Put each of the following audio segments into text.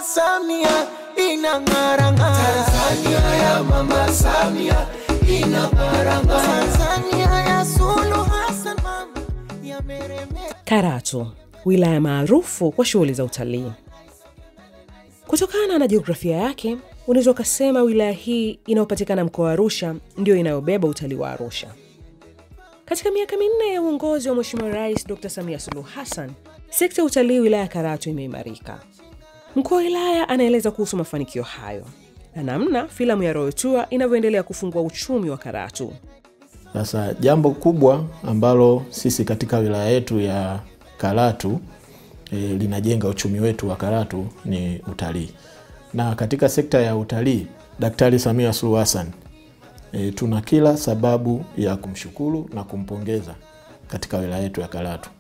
Samia inang'ara-ng'ara. Tanzania ya Mama Samia inang'ara-ng'ara. Tanzania ya Suluhu Hassan mama ya meremeta. Karatu, wilaya maarufu kwa shughuli za utalii. Kutokana na jiografia yake, unaweza kusema wilaya hii inayopatikana mkoa wa Arusha ndio inayobeba utalii wa Arusha. Katika miaka 4 ya uongozi wa Mheshimiwa Rais Dr. Samia Suluhu Hassan, sekta ya utalii wilaya Karatu imeimarika. Mkuu wa wilaya anaeleza kuhusu mafanikio hayo na namna filamu ya Royal Tour inavyoendelea kufungua uchumi wa Karatu. Sasa jambo kubwa ambalo sisi katika wilaya yetu ya Karatu linajenga uchumi wetu wa Karatu ni utalii. Na katika sekta ya utalii, Daktari Samia Suluhu Hassan tuna kila sababu ya kumshukuru na kumpongeza katika wilaya yetu ya Karatu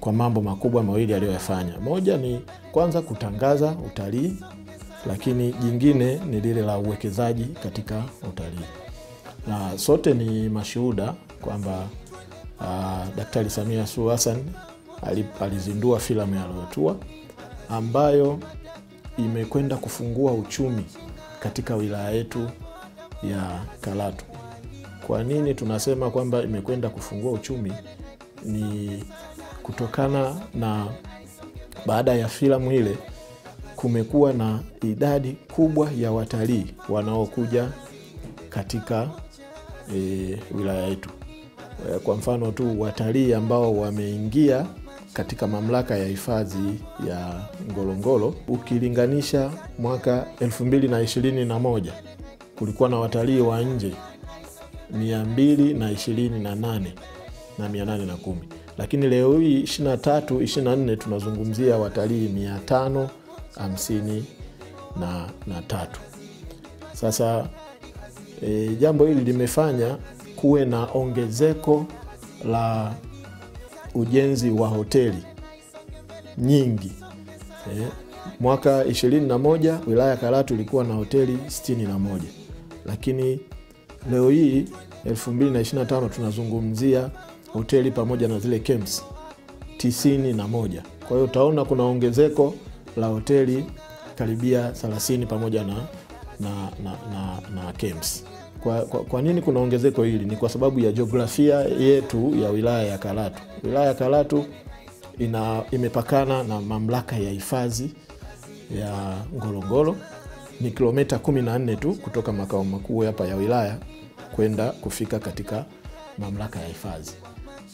kwa mambo makubwa mawili aliyoyafanya. Moja ni kwanza kutangaza utalii, lakini jingine ni lile la uwekezaji katika utalii. Na sote ni mashuhuda kwamba Daktari Samia Suluhu Hassan alizindua filamu ya Royal Tour ambayo imekwenda kufungua uchumi katika wilaya yetu ya Karatu. Kwa nini tunasema kwamba imekwenda kufungua uchumi? Ni kutokana na baada ya filamu ile kumekuwa na idadi kubwa ya watalii wanaokuja katika wilaya yetu. Kwa mfano tu, watalii ambao wameingia katika mamlaka ya hifadhi ya Ngorongoro, ukilinganisha mwaka 2021 kulikuwa na watalii wa nje 228 na 810, lakini leo hii 23-24 tunazungumzia watalii 553. Sasa jambo hili limefanya kuwe na ongezeko la ujenzi wa hoteli nyingi. Mwaka 21 wilaya Karatu ilikuwa na hoteli 61, lakini leo hii 2025 tunazungumzia hoteli pamoja na zile camps 91. Kwa hiyo utaona kuna ongezeko la hoteli karibia 30 pamoja na camps. Kwa nini kuna ongezeko hili? Ni kwa sababu ya jiografia yetu ya wilaya ya Karatu. Wilaya ya Karatu imepakana na mamlaka ya hifadhi ya Ngorongoro. Ni kilomita 14 tu kutoka makao makuu hapa ya wilaya kwenda kufika katika mamlaka ya hifadhi.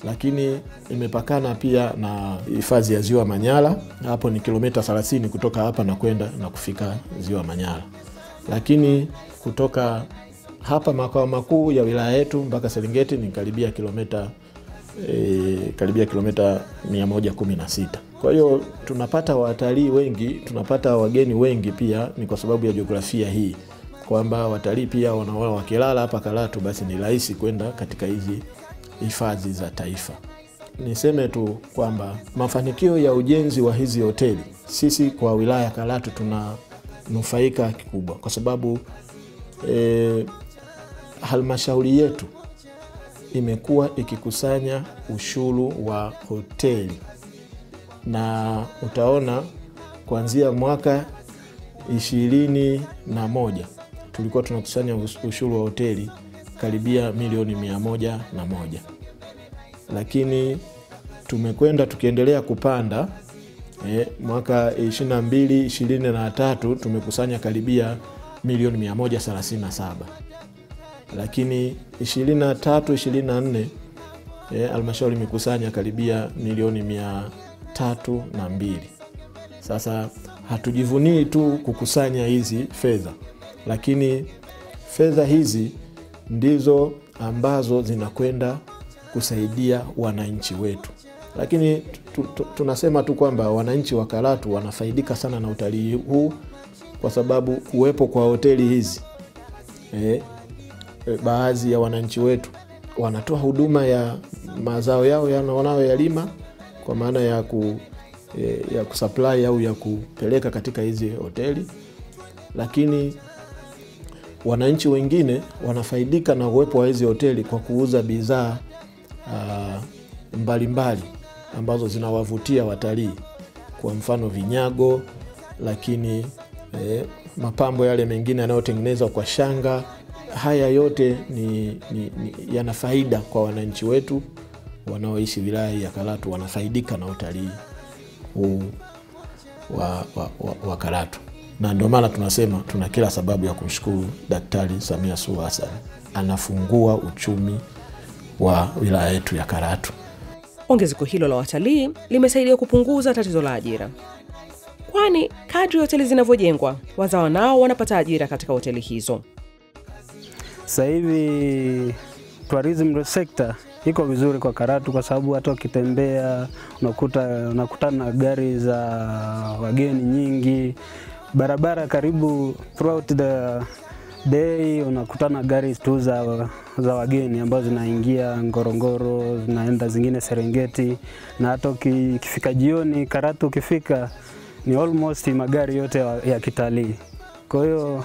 Lakini imepakana pia na hifadhi ya Ziwa Manyara. Hapo ni kilomita 30 kutoka hapa na kwenda na kufika Ziwa Manyara. Lakini kutoka hapa makao makuu ya wilaya yetu mpaka Serengeti ni karibia kilomita 116. Kwa hiyo tunapata watalii wengi, tunapata wageni wengi pia ni kwa sababu ya jiografia hii, kwamba watalii pia wanaona wakilala hapa Karatu basi ni rahisi kwenda katika hizi hifadhi za taifa. Niseme tu kwamba mafanikio ya ujenzi wa hizi hoteli, sisi kwa wilaya Karatu tunanufaika kikubwa kwa sababu halmashauri yetu imekuwa ikikusanya ushuru wa hoteli, na utaona kuanzia mwaka 21 tulikuwa tunakusanya ushuru wa hoteli karibia milioni 101, lakini tumekwenda tukiendelea kupanda. Mwaka 22-23 tumekusanya karibia milioni 137, lakini 23-24 halmashauri imekusanya karibia milioni 302. Sasa hatujivunii tu kukusanya hizi fedha, lakini fedha hizi ndizo ambazo zinakwenda kusaidia wananchi wetu. Lakini tunasema tu kwamba wananchi wa Karatu wanafaidika sana na utalii huu kwa sababu kuwepo kwa hoteli hizi, baadhi ya wananchi wetu wanatoa huduma ya mazao yao wanayoyalima kwa maana ya kusupply au ya kupeleka katika hizi hoteli, lakini wananchi wengine wanafaidika na uwepo wa hizi hoteli kwa kuuza bidhaa mbalimbali ambazo zinawavutia watalii. Kwa mfano vinyago, lakini mapambo yale mengine yanayotengenezwa kwa shanga. Haya yote yana faida kwa wananchi wetu wanaoishi wilaya ya Karatu, wanafaidika na utalii huu wa Karatu. Na ndio maana tunasema tuna kila sababu ya kumshukuru Daktari Samia Suluhu Hassan, anafungua uchumi wa wilaya yetu ya Karatu. Ongezeko hilo la watalii limesaidia kupunguza tatizo la ajira, kwani kadri hoteli zinavyojengwa, wazawa nao wanapata ajira katika hoteli hizo. Sasa hivi tourism sector iko vizuri kwa Karatu, kwa sababu hata ukitembea unakutana na gari za wageni nyingi. Barabara karibu throughout the day unakutana gari tu za wageni ambazo zinaingia Ngorongoro, zinaenda zingine Serengeti, na hata ukifika jioni Karatu ukifika ni almost magari yote ya kitalii. Kwa hiyo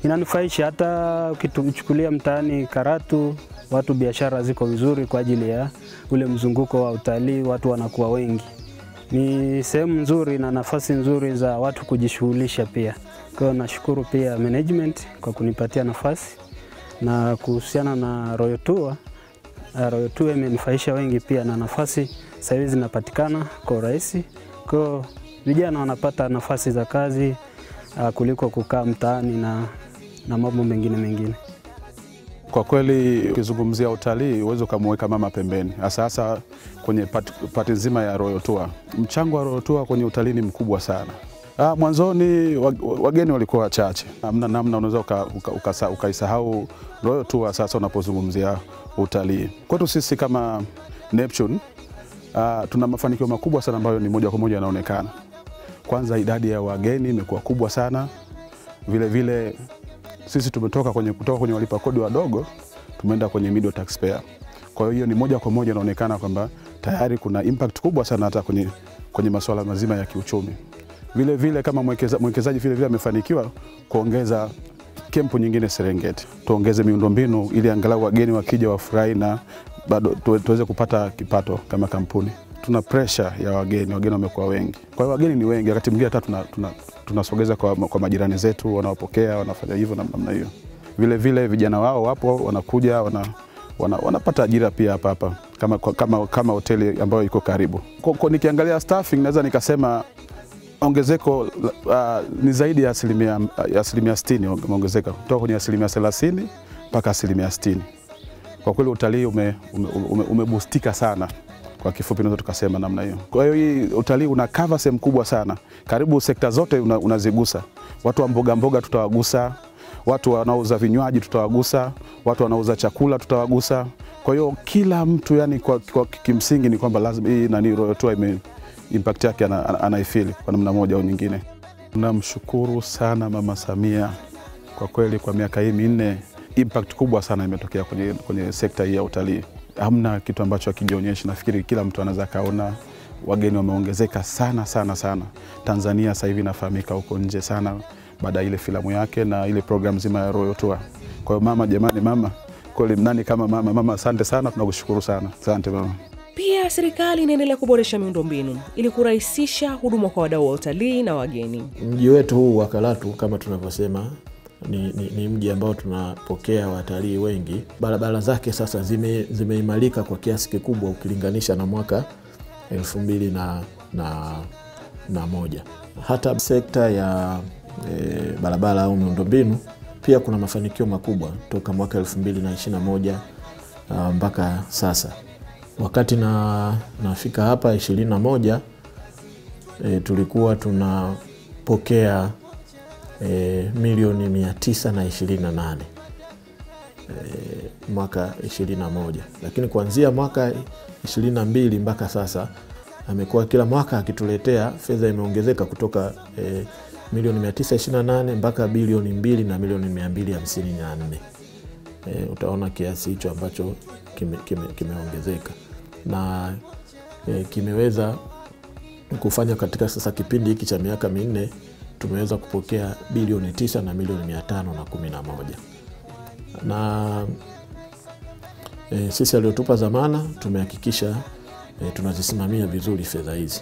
inanufaisha. Hata ukichukulia mtaani Karatu, watu biashara ziko vizuri kwa ajili ya ule mzunguko wa utalii, watu wanakuwa wengi. Ni sehemu nzuri na nafasi nzuri za watu kujishughulisha pia. Kwa hiyo nashukuru pia management kwa kunipatia nafasi. Na kuhusiana na Royal Tour imenufaisha wengi pia, na nafasi sasa hivi zinapatikana kwa urahisi. Kwa hiyo vijana wanapata nafasi za kazi kuliko kukaa mtaani na mambo mengine. Kwa kweli ukizungumzia utalii uwezo kumweka mama pembeni, hasa kwenye pati nzima ya Royal Tour. Mchango wa Royal Tour kwenye utalii ni mkubwa sana. Mwanzoni wageni walikuwa wachache. Namna unaweza ukaisahau Royal Tour sasa unapozungumzia utalii. Kwetu sisi kama Neptune tuna mafanikio makubwa sana ambayo ni moja kwa moja yanaonekana. Kwanza idadi ya wageni imekuwa kubwa sana. Vile sisi tumetoka kwenye walipa kodi wadogo, tumeenda kwenye middle taxpayer. Kwa hiyo ni moja kwa moja inaonekana kwamba tayari kuna impact kubwa sana hata kwenye masuala mazima ya kiuchumi. Vile kama mwekezaji vile amefanikiwa kuongeza kempu nyingine Serengeti, tuongeze miundombinu ili angalau wageni wakija wafurahi na bado tuweze kupata kipato kama kampuni. Tuna pressure ya wageni wamekuwa wengi. Kwa hiyo wageni ni wengi, wakati mwingine hata tunasogeza kwa majirani zetu, wanaopokea, wanafanya hivyo namna hiyo. Vile vijana wao wapo wanakuja wanapata ajira pia hapa kama hoteli ambayo iko karibu. Nikiangalia staffing naweza nikasema ongezeko ni zaidi ya asilimia 60 ongezeka, kutoka kwenye asilimia 30 mpaka asilimia 60. Kwa kweli utalii umeboostika sana. Kwa kifupi tunaweza tukasema namna hiyo. Kwa hiyo hii utalii una cover sehemu kubwa sana. Karibu sekta zote unazigusa. Watu wa mboga tutawagusa, watu wanaouza vinywaji tutawagusa, watu wanauza chakula tutawagusa. Kwa hiyo kila mtu, yani kwa kimsingi ni kwamba lazima hii Royal Tour impact yake anaifeel kwa namna moja au nyingine. Namshukuru sana Mama Samia kwa kweli, kwa miaka hii 4 impact kubwa sana imetokea kwenye sekta hii ya utalii. Hamna kitu ambacho hakijaonyesha. Nafikiri kila mtu anaweza kaona wageni wameongezeka sana. Tanzania sasa hivi inafahamika huko nje sana baada ya ile filamu yake na ile program zima ya Royal Tour. Kwa hiyo mama, jamani mama, kweli nani kama mama, asante sana, tunakushukuru sana. Asante mama. Pia serikali inaendelea kuboresha miundombinu ili kurahisisha huduma kwa wadau wa utalii na wageni. Mji wetu huu wa Karatu kama tunavyosema ni mji ambao tunapokea watalii wengi. Barabara zake sasa zimeimarika kwa kiasi kikubwa ukilinganisha na mwaka 2001. Hata sekta ya barabara au miundombinu pia kuna mafanikio makubwa toka mwaka 2021 mpaka sasa. Wakati nafika hapa 21 tulikuwa tunapokea milioni 928 mwaka 21, lakini kuanzia mwaka 22 mpaka sasa amekuwa kila mwaka akituletea fedha, imeongezeka kutoka milioni 928 mpaka bilioni 2 na milioni 254. Utaona kiasi hicho ambacho kimeongezeka na kimeweza kufanya katika sasa kipindi hiki cha miaka 4 tumeweza kupokea bilioni 9 na milioni 511. Na sisi aliotupa dhamana tumehakikisha tunazisimamia vizuri fedha hizi.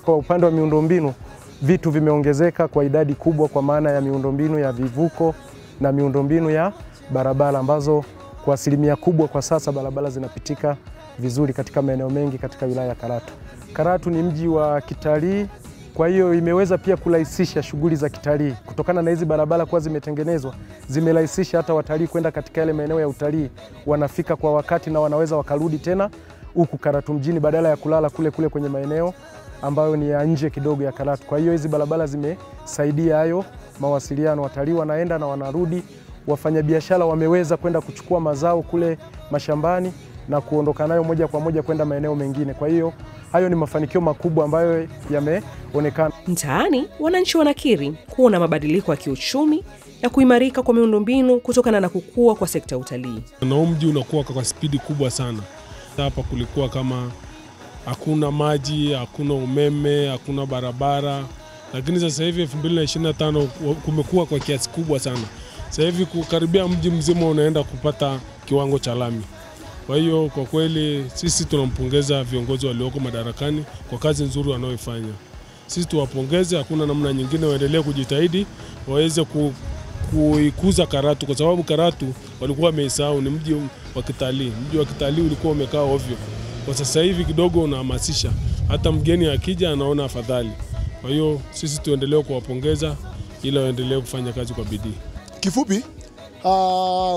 Kwa upande wa miundombinu vitu vimeongezeka kwa idadi kubwa, kwa maana ya miundombinu ya vivuko na miundombinu ya barabara, ambazo kwa asilimia kubwa kwa sasa barabara zinapitika vizuri katika maeneo mengi katika wilaya ya Karatu. Karatu ni mji wa kitalii, kwa hiyo imeweza pia kurahisisha shughuli za kitalii. Kutokana na hizi barabara kuwa zimetengenezwa, zimerahisisha hata watalii kwenda katika yale maeneo ya utalii, wanafika kwa wakati na wanaweza wakarudi tena huku Karatu mjini badala ya kulala kule kwenye maeneo ambayo ni ya nje kidogo ya Karatu. Kwa hiyo hizi barabara zimesaidia hayo mawasiliano, watalii wanaenda na wanarudi, wafanyabiashara wameweza kwenda kuchukua mazao kule mashambani na kuondoka nayo moja kwa moja kwenda maeneo mengine. Kwa hiyo hayo ni mafanikio makubwa ambayo yameonekana. Mtaani, wananchi wanakiri kuona mabadiliko ya kiuchumi na kuimarika kwa miundombinu kutokana na kukua kwa sekta ya utalii. Na mji unakuwa kwa spidi kubwa sana. Hapa kulikuwa kama hakuna maji, hakuna umeme, hakuna barabara, lakini sasa hivi 2025 kumekuwa kwa kiasi kubwa sana. Sasa hivi kukaribia mji mzima unaenda kupata kiwango cha lami. Kwa hiyo kwa kweli sisi tunampongeza viongozi walioko madarakani kwa kazi nzuri wanaoifanya. Sisi tuwapongeze, hakuna namna nyingine, waendelee kujitahidi waweze kuikuza Karatu, kwa sababu Karatu walikuwa wameisahau ni mji wa kitalii. Mji wa kitalii ulikuwa umekaa ovyo. Kwa sasa hivi kidogo unahamasisha, hata mgeni akija anaona afadhali. Kwa hiyo sisi tuendelee kuwapongeza ila waendelee kufanya kazi kwa bidii. Kifupi,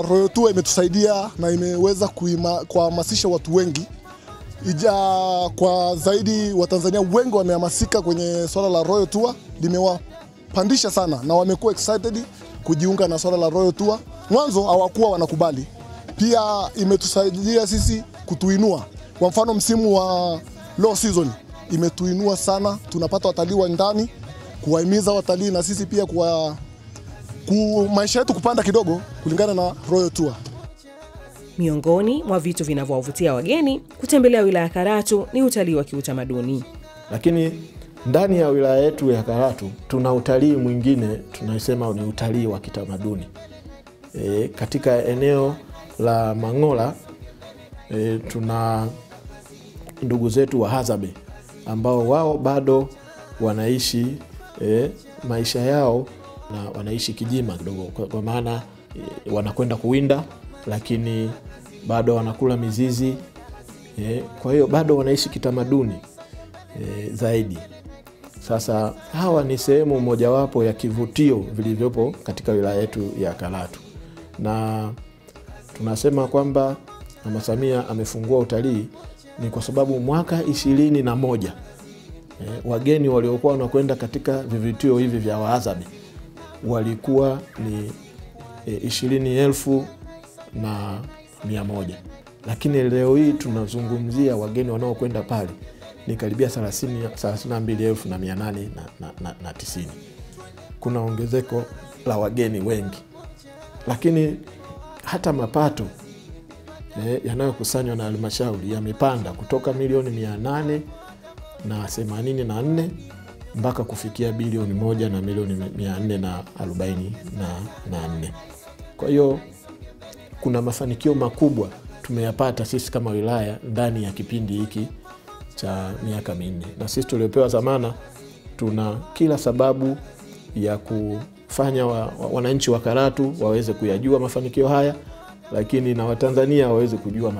Royal Tour imetusaidia na imeweza kuhamasisha watu wengi. Kwa zaidi Watanzania wengi wamehamasika kwenye swala la Royal Tour, limewapandisha sana na wamekuwa excited kujiunga na swala la Royal Tour. Mwanzo hawakuwa wanakubali. Pia imetusaidia sisi kutuinua. Kwa mfano msimu wa low season imetuinua sana, tunapata watalii wa ndani, kuwahimiza watalii na sisi pia maisha yetu kupanda kidogo kulingana na Royal Tour. Miongoni mwa vitu vinavyowavutia wageni kutembelea wilaya ya Karatu ni utalii wa kiutamaduni. Lakini ndani ya wilaya yetu ya Karatu tuna utalii mwingine tunasema ni utalii wa kitamaduni. Katika eneo la Mangola tuna ndugu zetu wa Hadzabe ambao wao bado wanaishi maisha yao na wanaishi kijima kidogo, kwa maana wanakwenda kuwinda lakini bado wanakula mizizi. Kwa hiyo bado wanaishi kitamaduni zaidi. Sasa hawa ni sehemu mojawapo ya kivutio vilivyopo katika wilaya yetu ya Karatu. Na tunasema kwamba Mama Samia amefungua utalii ni kwa sababu mwaka 2021 wageni waliokuwa wanakwenda katika vivutio hivi vya Hadzabe walikuwa ni 20,100. Lakini leo hii tunazungumzia wageni wanaokwenda pale ni karibia 32,890. Kuna ongezeko la wageni wengi. Lakini hata mapato yanayokusanywa na halmashauri yamepanda kutoka milioni 884 mpaka kufikia bilioni 1 na milioni 444. Kwa hiyo kuna mafanikio makubwa tumeyapata sisi kama wilaya ndani ya kipindi hiki cha miaka 4. Na sisi tuliopewa dhamana tuna kila sababu ya kufanya wananchi wa Karatu waweze kuyajua mafanikio haya, lakini na Watanzania waweze kujua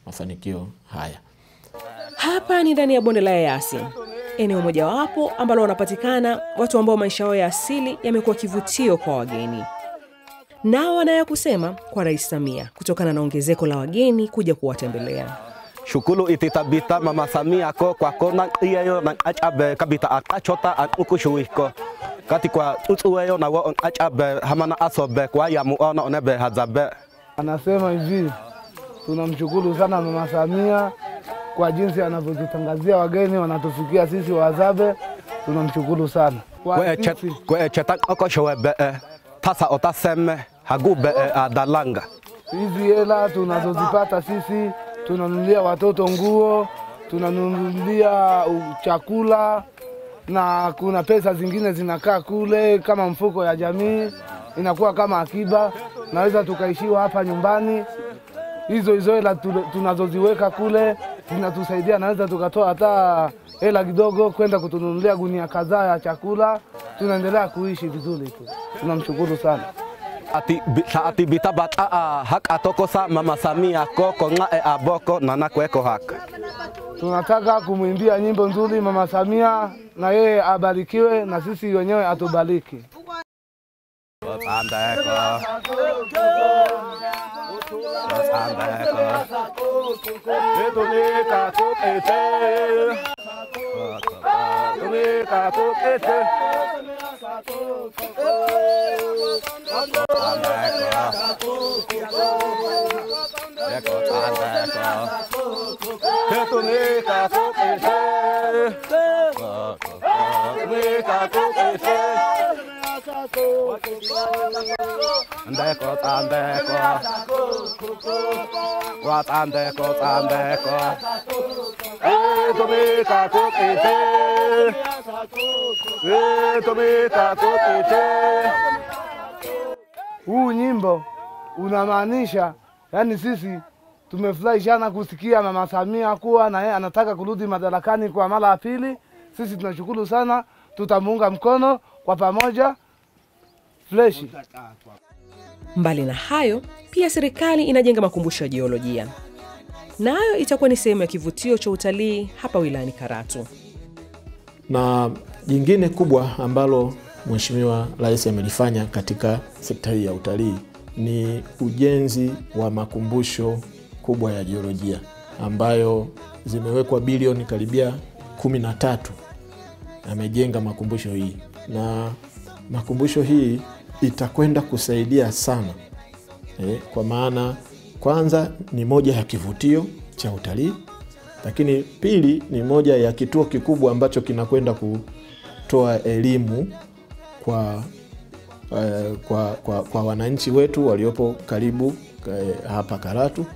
mafanikio haya. Hapa ni ndani ya bonde la Eyasi, eneo mojawapo ambalo wanapatikana watu ambao maisha yao ya asili yamekuwa kivutio kwa wageni. Nao wanaya kusema kwa Rais Samia kutokana na ongezeko la wageni kuja kuwatembelea. Shukuru ititabita Mama Samia kwa kona iyo na achabe kabita akachota anukushuiko kati kwa utuweyo na wa achabe hamana asobe kwa ya muona onebe Hadzabe. Anasema hivi, tunamshukuru sana Mama Samia kwa jinsi anavyotutangazia wageni wanatufikia sisi wa Hadzabe, tunamshukuru sana. Kwa chetak okoshwebe tasa otaseme hagube adalanga. Hizi hela tunazozipata sisi tunanunulia watoto nguo, tunanunulia chakula na kuna pesa zingine zinakaa kule kama mfuko ya jamii, inakuwa kama akiba, naweza tukaishiwa hapa nyumbani. Hizo hela tunazoziweka kule zinatusaidia, naweza tukatoa hata hela kidogo kwenda kutununulia gunia kadhaa ya chakula. Tunaendelea kuishi vizuri tu, tunamshukuru sana. Ati bitabata hak atoko sa Mama Samia koko ngae aboko na nakweko haka. Tunataka kumwimbia nyimbo nzuri Mama Samia, na yeye abarikiwe na sisi wenyewe atubariki. Huu nyimbo unamaanisha, yani sisi tumefurahi sana kusikia Mama Samia kuwa na yeye anataka kurudi madarakani kwa mara ya pili. Sisi tunashukuru sana, tutamuunga mkono kwa pamoja fresh. Mbali na hayo, pia serikali inajenga makumbusho ya jiolojia, nayo itakuwa ni sehemu ya kivutio cha utalii hapa wilayani Karatu. Na jingine kubwa ambalo Mheshimiwa Rais amelifanya katika sekta hii ya utalii ni ujenzi wa makumbusho kubwa ya jiolojia ambayo zimewekwa bilioni karibia 13. Amejenga makumbusho hii, na makumbusho hii itakwenda kusaidia sana kwa maana kwanza ni moja ya kivutio cha utalii, lakini pili ni moja ya kituo kikubwa ambacho kinakwenda kutoa elimu kwa wananchi wetu waliopo karibu hapa Karatu,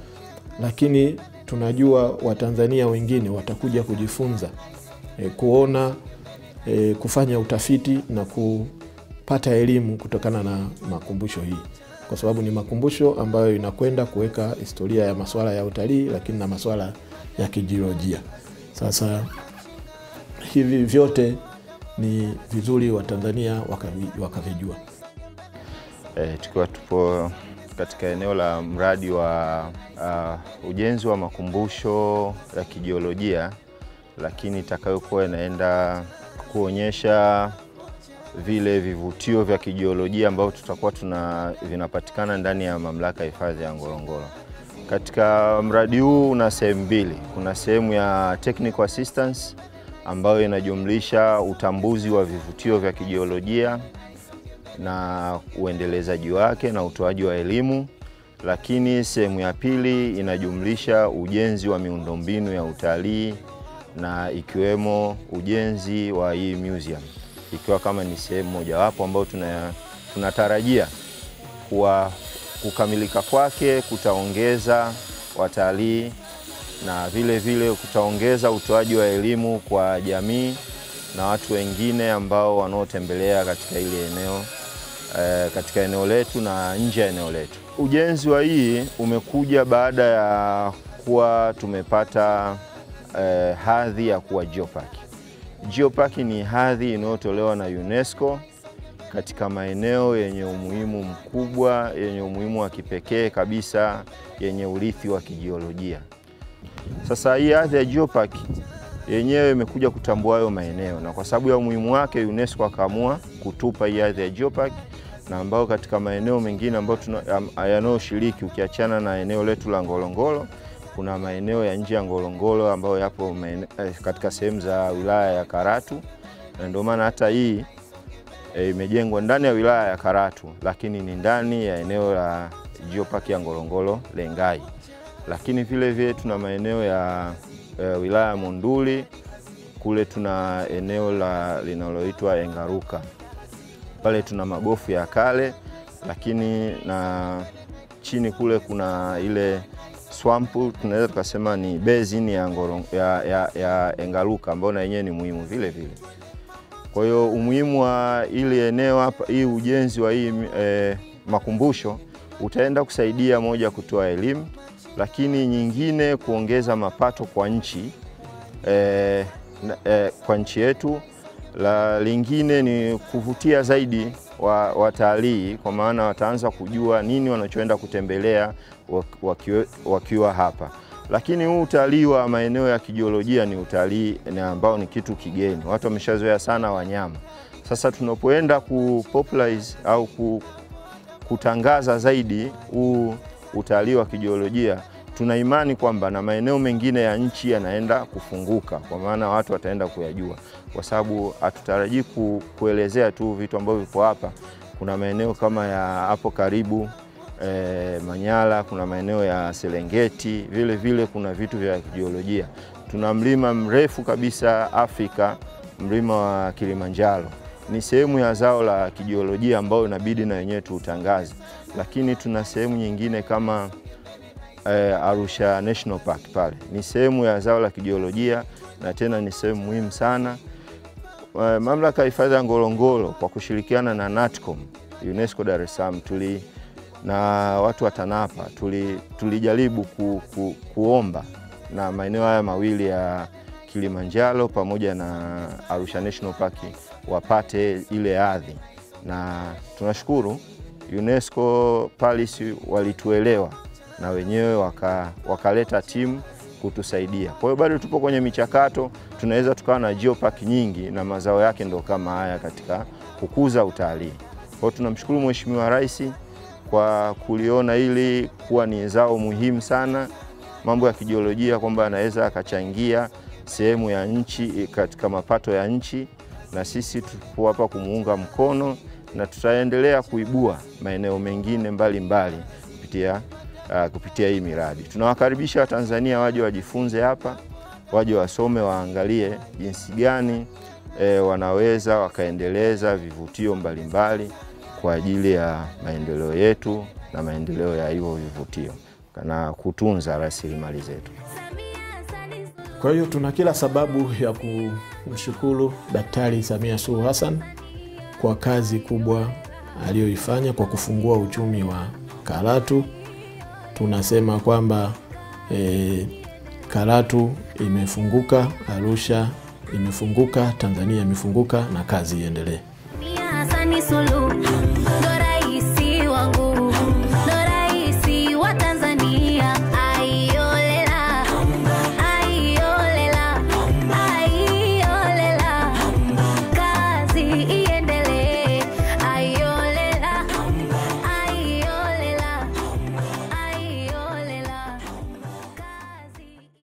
lakini tunajua Watanzania wengine watakuja kujifunza, kuona, kufanya utafiti na kupata elimu kutokana na makumbusho hii, kwa sababu ni makumbusho ambayo inakwenda kuweka historia ya masuala ya utalii, lakini na masuala ya kijiolojia. Sasa hivi vyote ni vizuri Watanzania wakavijua. Tukiwa tupo katika eneo la mradi wa ujenzi wa makumbusho ya kijiolojia, lakini itakayokuwa inaenda kuonyesha vile vivutio vya kijiolojia ambao tutakuwa vinapatikana ndani ya mamlaka ya hifadhi ya Ngorongoro. Katika mradi huu una sehemu mbili. Kuna sehemu ya technical assistance ambayo inajumlisha utambuzi wa vivutio vya kijiolojia na uendelezaji wake na utoaji wa elimu, lakini sehemu ya pili inajumlisha ujenzi wa miundombinu ya utalii na ikiwemo ujenzi wa hii museum, ikiwa kama ni sehemu mojawapo ambayo tunatarajia kuwa kukamilika kwake kutaongeza watalii na vile vile kutaongeza utoaji wa elimu kwa jamii na watu wengine ambao wanaotembelea katika ile eneo, katika eneo letu na nje ya eneo letu. Ujenzi wa hii umekuja baada ya kuwa tumepata hadhi ya kuwa geopark. Geopark ni hadhi inayotolewa na UNESCO katika maeneo yenye umuhimu mkubwa, yenye umuhimu wa kipekee kabisa, yenye urithi wa kijiolojia. Sasa hii hadhi ya geopark yenyewe imekuja kutambua hayo maeneo, na kwa sababu ya umuhimu wake UNESCO akaamua kutupa hii hadhi ya geopark, na ambao katika maeneo mengine ambayo yanayoshiriki ukiachana na eneo letu la Ngorongoro, kuna maeneo ya nje ya Ngorongoro ambayo yapo katika sehemu za wilaya ya Karatu, na ndio maana hata hii imejengwa ndani ya wilaya ya Karatu, lakini ni ndani ya eneo la geopark ya Ngorongoro Lengai. Lakini vile vile tuna maeneo ya wilaya ya Monduli, kule tuna eneo linaloitwa Engaruka. Pale tuna magofu ya kale, lakini na chini kule kuna ile swampu, tunaweza tukasema ni basin ya Engaruka ambayo na yenyewe ni muhimu vile vile. Kwa hiyo umuhimu wa ile eneo hapa, hii ujenzi wa hii makumbusho utaenda kusaidia moja kutoa elimu, lakini nyingine kuongeza mapato kwa nchi kwa nchi yetu. La lingine ni kuvutia zaidi watalii, kwa maana wataanza kujua nini wanachoenda kutembelea wakiwa hapa. Lakini huu utalii wa maeneo ya kijiolojia ni utalii ambao ni kitu kigeni. Watu wameshazoea sana wanyama. Sasa tunapoenda kupopularize au kutangaza zaidi huu utalii wa kijiolojia, tuna imani kwamba na maeneo mengine ya nchi yanaenda kufunguka, kwa maana watu wataenda kuyajua, kwa sababu hatutarajii kuelezea tu vitu ambavyo vipo hapa. Kuna maeneo kama ya hapo karibu Manyara, kuna maeneo ya Serengeti, vile vile kuna vitu vya kijiolojia. Tuna mlima mrefu kabisa Afrika, mlima wa Kilimanjaro. Ni sehemu ya zao la kijiolojia ambayo inabidi na wenyewe tuutangaze. Lakini tuna sehemu nyingine kama Arusha National Park pale. Ni sehemu ya zao la kijiolojia na tena ni sehemu muhimu sana. Mamlaka ya hifadhi ya Ngorongoro kwa kushirikiana na NATCOM, UNESCO Dar es Salaam, na watu wa TANAPA tulijaribu kuomba na maeneo haya mawili ya Kilimanjaro pamoja na Arusha National Park wapate ile hadhi, na tunashukuru UNESCO Paris walituelewa na wenyewe wakaleta timu kutusaidia. Kwa hiyo bado tupo kwenye michakato, tunaweza tukawa na geopark nyingi na mazao yake ndo kama haya katika kukuza utalii. Kwa hiyo tunamshukuru Mheshimiwa Rais kwa kuliona hili kuwa ni zao muhimu sana, mambo ya kijiolojia, kwamba anaweza akachangia sehemu ya nchi katika mapato ya nchi, na sisi tupo hapa kumuunga mkono na tutaendelea kuibua maeneo mengine mbalimbali kupitia hii miradi. Tunawakaribisha Watanzania waje wajifunze hapa, waje wasome, waangalie jinsi gani wanaweza wakaendeleza vivutio mbalimbali kwa ajili ya maendeleo yetu na maendeleo ya hivyo vivutio na kutunza rasilimali zetu. Kwa hiyo tuna kila sababu ya kumshukuru Daktari Samia Suluhu Hassan kwa kazi kubwa aliyoifanya kwa kufungua uchumi wa Karatu. Tunasema kwamba Karatu imefunguka, Arusha imefunguka, Tanzania imefunguka, na kazi iendelee.